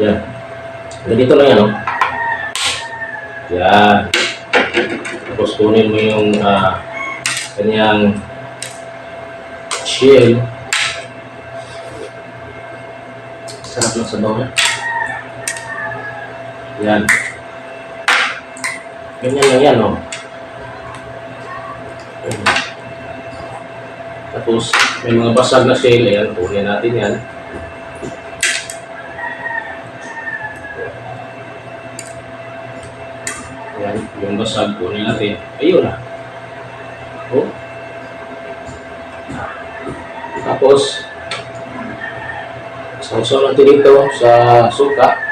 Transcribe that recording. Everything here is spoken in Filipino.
Yan. Ganito lang yan, oh. Yan. Tapos kunin mo yung kanyang shell. Sarap ng sabaw niya. Yan. Ganyan lang yan, oh. Tapos, may mga basag na shell. Ayan, kunin natin yan. Ayan, yung basag, kunin natin. Ayun na. Oh. Tapos, sausaw natin dito sa suka.